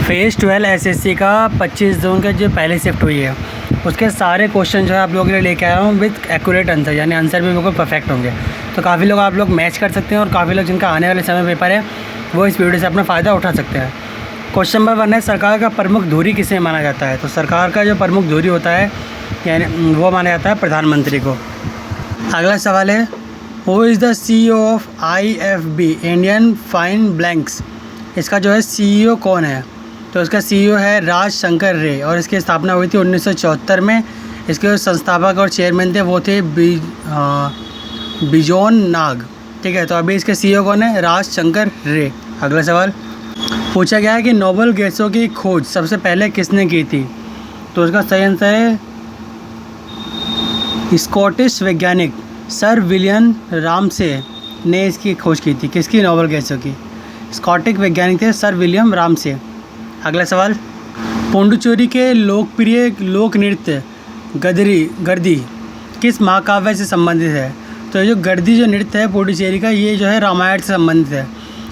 Phase 12 SSC का 25 जून का जो पहले शिफ्ट हुई है उसके सारे क्वेश्चन जो है आप लोगों के लिए लेके आया हूँ विद एक्यूरेट आंसर, यानी आंसर भी बिल्कुल परफेक्ट होंगे। तो काफ़ी लोग आप लोग मैच कर सकते हैं और काफ़ी लोग जिनका आने वाले समय पेपर है वो इस वीडियो से अपना फ़ायदा उठा सकते हैं। क्वेश्चन नंबर 1 है, सरकार का प्रमुख धुरी किसे माना जाता है? तो सरकार का जो प्रमुख धुरी होता है यानी वो माना जाता है प्रधानमंत्री को। अगला सवाल है, who is the CEO of IFB Indian fine blanks? इसका जो है CEO कौन है? तो इसका CEO है राज शंकर रे और इसकी स्थापना हुई थी 1974 में। इसके जो संस्थापक और चेयरमैन थे वो थे बिजोन नाग। ठीक है, तो अभी इसके CEO कौन है? राज शंकर रे। अगला सवाल पूछा गया है कि नोबेल गैसों की खोज सबसे पहले किसने की थी? तो इसका सही आंसर है स्कॉटिश वैज्ञानिक सर विलियम रामसे ने इसकी खोज की थी। किसकी? नोबेल गैसों की। स्कॉटिश वैज्ञानिक थे सर विलियम रामसे। अगला सवाल, पुडुचेरी के लोकप्रिय लोक नृत्य गर्दी किस महाकाव्य से संबंधित है? तो ये जो गर्दी जो नृत्य है पुडुचेरी का, ये जो है रामायण से संबंधित है।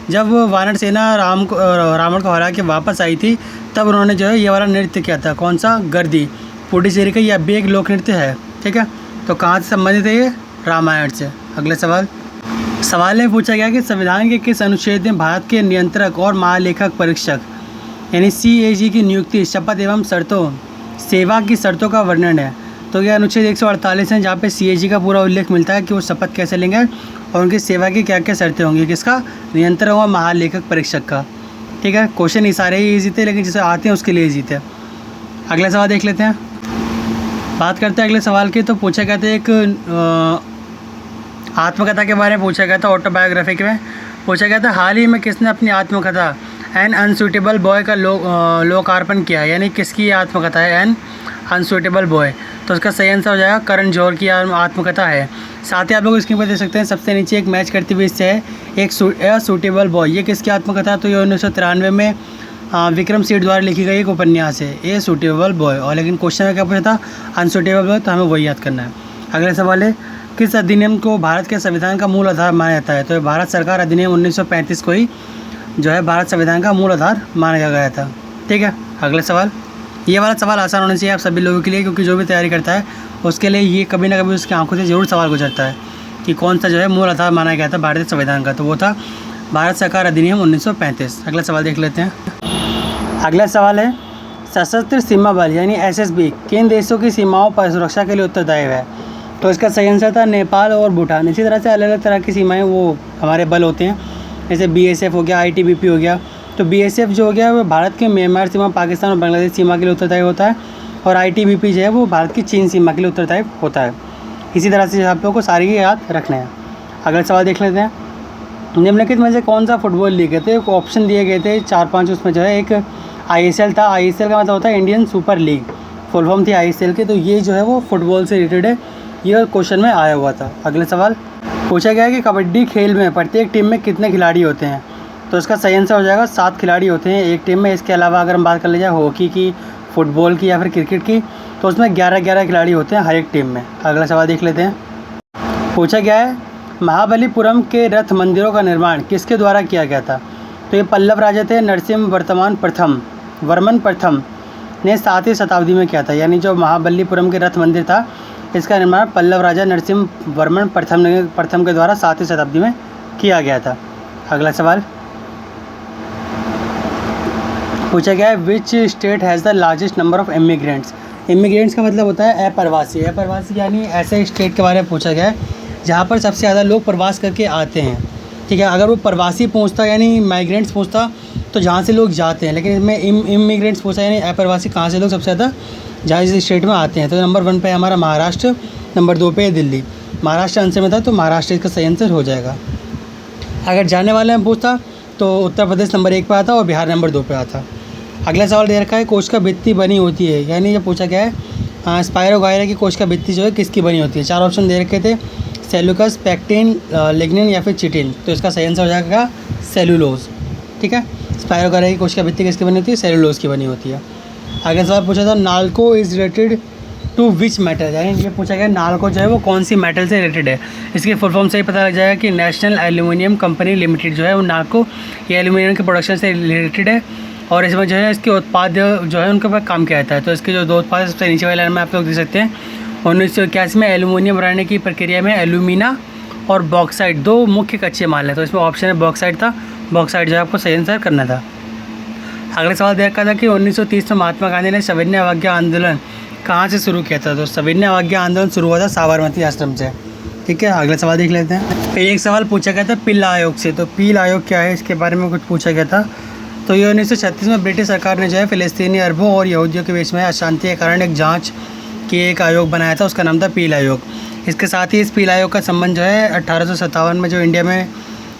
जब वानर सेना रावण को हरा के वापस आई थी तब उन्होंने जो है ये वाला नृत्य किया था। कौन सा? गर्दी। पुडुचेरी का ये अब भी एक लोक नृत्य है। ठीक है, तो कहाँ से संबंधित है ये? रामायण से। अगले सवाल में पूछा गया कि संविधान के किस अनुच्छेद में भारत के नियंत्रक और महालेखक परीक्षक यानी CAG की नियुक्ति, शपथ एवं शर्तों, सेवा की शर्तों का वर्णन है? तो यह अनुच्छेद 148 है जहाँ पे CAG का पूरा उल्लेख मिलता है कि वो शपथ कैसे लेंगे और उनकी सेवा की क्या क्या शर्तें होंगी। किसका? नियंत्रक और महालेखक परीक्षक का। ठीक है, क्वेश्चन ये सारे ही ईजी थे लेकिन जिसे आते हैं उसके लिए ईजी थे। अगला सवाल देख लेते हैं। बात करते हैं अगले सवाल की। तो पूछा गया था एक आत्मकथा के बारे में पूछा गया था, ऑटोबायोग्राफी में पूछा गया था, हाल ही में किसने अपनी आत्मकथा एन अनसूटेबल बॉय का लोकार्पण किया? यानी किसकी आत्मकथा है एन अनसूटेबल बॉय? तो उसका सही आंसर हो जाएगा करण जौहर की आत्मकथा है। साथ ही आप लोग स्क्रीन पर देख सकते हैं सबसे नीचे एक मैच करती हुई इससे है एक सूटेबल बॉय। ये किसकी आत्मकथा? तो ये 1993 में विक्रम सेठ द्वारा लिखी गई एक उपन्यास है ए सूटेबल बॉय। और लेकिन क्वेश्चन में क्या पूछा था? अनसूटेबल बॉय, तो हमें वही याद करना है। अगला सवाल है, किस अधिनियम को भारत के संविधान का मूल आधार माना जाता है? तो भारत सरकार अधिनियम 1935 को ही जो है भारत संविधान का मूल आधार माना गया था। ठीक है, अगला सवाल, ये वाला सवाल आसान होना चाहिए आप सभी लोगों के लिए, क्योंकि जो भी तैयारी करता है उसके लिए ये कभी ना कभी उसकी आंखों से ज़रूर सवाल गुजरता है कि कौन सा जो है मूल आधार माना गया था भारतीय संविधान का। तो वो था भारत सरकार अधिनियम 1935। अगला सवाल देख लेते हैं। अगला सवाल है, सशस्त्र सीमा बल यानी SSB किन देशों की सीमाओं पर सुरक्षा के लिए उत्तरदायी है? तो इसका सही आंसर था नेपाल और भूटान। इसी तरह से अलग अलग तरह की सीमाएँ वो हमारे बल होते हैं, जैसे BSF हो गया, ITBP हो गया। तो BSF जो हो गया वो भारत के म्यांमार सीमा, पाकिस्तान और बांग्लादेश सीमा के लिए उत्तरदायी होता है और ITBP जो है वो भारत की चीन सीमा के लिए उत्तरदायी होता है। इसी तरह से आप लोगों को सारी याद रखना है। अगला सवाल देख लेते हैं। निम्नलिखित में से कौन सा फुटबॉल लीग है? तो ऑप्शन दिए गए थे 4-5, उसमें जो है एक ISL था। ISL का मतलब होता है Indian super league, full form थी ISL की। तो ये जो है वो फुटबॉल से रिलेटेड है, ये क्वेश्चन में आया हुआ था। अगले सवाल पूछा गया है कि कबड्डी खेल में प्रत्येक टीम में कितने खिलाड़ी होते हैं? तो इसका सही आंसर हो जाएगा 7 खिलाड़ी होते हैं एक टीम में। इसके अलावा अगर हम बात कर ले जाए हॉकी की, फुटबॉल की या फिर क्रिकेट की, तो उसमें 11-11 खिलाड़ी होते हैं हर एक टीम में। अगला सवाल देख लेते हैं। पूछा गया है, महाबलीपुरम के रथ मंदिरों का निर्माण किसके द्वारा किया गया था? तो ये पल्लव राजा थे नरसिम्हा वर्मन प्रथम ने 7वीं शताब्दी में किया था। यानी जो महाबलीपुरम के रथ मंदिर था इसका निर्माण पल्लव राजा नरसिम्हा वर्मन प्रथम के द्वारा 7वीं शताब्दी में किया गया था। अगला सवाल पूछा गया है, which state has the largest number of immigrants? Immigrants का मतलब होता है अप्रवासी। अप्रवासी यानी ऐसे स्टेट के बारे में पूछा गया है जहाँ पर सबसे ज़्यादा लोग प्रवास करके आते हैं। ठीक है, अगर वो प्रवासी पूछता यानी माइग्रेंट्स पूछता तो जहाँ से लोग जाते हैं, लेकिन इसमें इमिग्रेंट्स पूछा यानी अप्रवासी कहाँ से लोग सबसे ज़्यादा जहाँ जिस स्टेट में आते हैं। तो नंबर 1 पे हमारा महाराष्ट्र, नंबर 2 पे है दिल्ली। महाराष्ट्र आंसर में था तो महाराष्ट्र इसका सही आंसर हो जाएगा। अगर जाने वाले में पूछता तो उत्तर प्रदेश नंबर 1 पे आता और बिहार नंबर 2 पे आता। अगला सवाल दे रखा है, कोश का भित्ति बनी होती है, यानी जब पूछा गया है स्पायरो गायरा की कोश का भित्ति जो है किसकी बनी होती है? 4 ऑप्शन दे रखे थे, सेलुकस, पैक्टिन, लिग्निन या फिर चिटिन। तो इसका सही आंसर हो जाएगा सेलुलोज। ठीक है, स्पायरो गायरा की कोश का भित्ति किसकी बनी होती है? सेलुलोज की बनी होती है। अगला सवाल पूछा था, Nalco is related to which metal? यानी ये पूछा गया नाल्को जो है वो कौन सी मेटल से रिलेटेड है? इसके फुल फॉर्म से ही पता लग जाएगा कि नेशनल एल्यूमिनियम कंपनी लिमिटेड जो है वो नाल्को ये एल्यूमिनियम के प्रोडक्शन से रिलेटेड है। और इसमें जो है इसके उत्पाद जो है उनके ऊपर काम किया जाता है। तो इसके जो 2 उत्पाद सबसे नीचे वाले लाइन में आप लोग देख सकते हैं। 1981 में एल्यूमिनियम बनाने की प्रक्रिया में एल्यूमिना और बॉक्साइट 2 मुख्य कच्चे माल हैं। तो इसमें ऑप्शन है बॉक्साइट था, बॉक्साइट जो है आपको सही आंसर करना था। अगला सवाल देखा था कि 1930 में महात्मा गांधी ने सविनय अवज्ञा आंदोलन कहाँ से शुरू किया था। तो सविनय अवज्ञा आंदोलन शुरू हुआ था साबरमती आश्रम से। ठीक है, अगला सवाल देख लेते हैं। फिर एक सवाल पूछा गया था पील आयोग से। तो पील आयोग क्या है, इसके बारे में कुछ पूछा गया था। तो ये 1936 में ब्रिटिश सरकार ने जो है फ़िलिस्तीनी अरबों और यहूदियों के बीच में अशांति के कारण एक जांच की एक आयोग बनाया था, उसका नाम था पील आयोग। इसके साथ ही इस पील आयोग का संबंध जो है 1857 में जो इंडिया में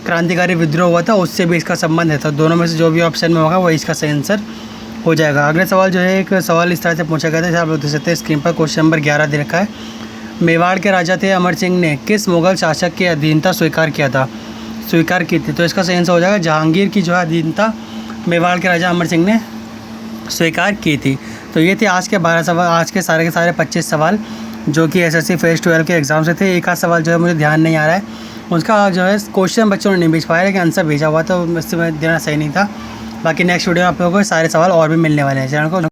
क्रांतिकारी विद्रोह हुआ था उससे भी इसका संबंध है। तो दोनों में से जो भी ऑप्शन में होगा वही इसका सही आंसर हो जाएगा। अगला सवाल जो है एक सवाल इस तरह से पूछा गया था, जैसे आप लोग देख सकते हैं स्क्रीन पर क्वेश्चन नंबर 11 दे रखा है। मेवाड़ के राजा थे अमर सिंह ने किस मुग़ल शासक की अधीनता स्वीकार की थी। तो इसका सही आंसर हो जाएगा जहांगीर की जो है अधीनता मेवाड़ के राजा अमर सिंह ने स्वीकार की थी। तो ये थे आज के 12 सवाल, आज के सारे 25 सवाल जो कि एसएससी फेज़ 12 के एग्ज़ाम से थे। एक आध सवाल जो है मुझे ध्यान नहीं आ रहा है, उसका जो है क्वेश्चन बच्चों ने नहीं भेज पाया, लेकिन आंसर भेजा हुआ तो इससे देना सही नहीं था। बाकी नेक्स्ट वीडियो में आप लोगों को सारे सवाल और भी मिलने वाले हैं। चैनल को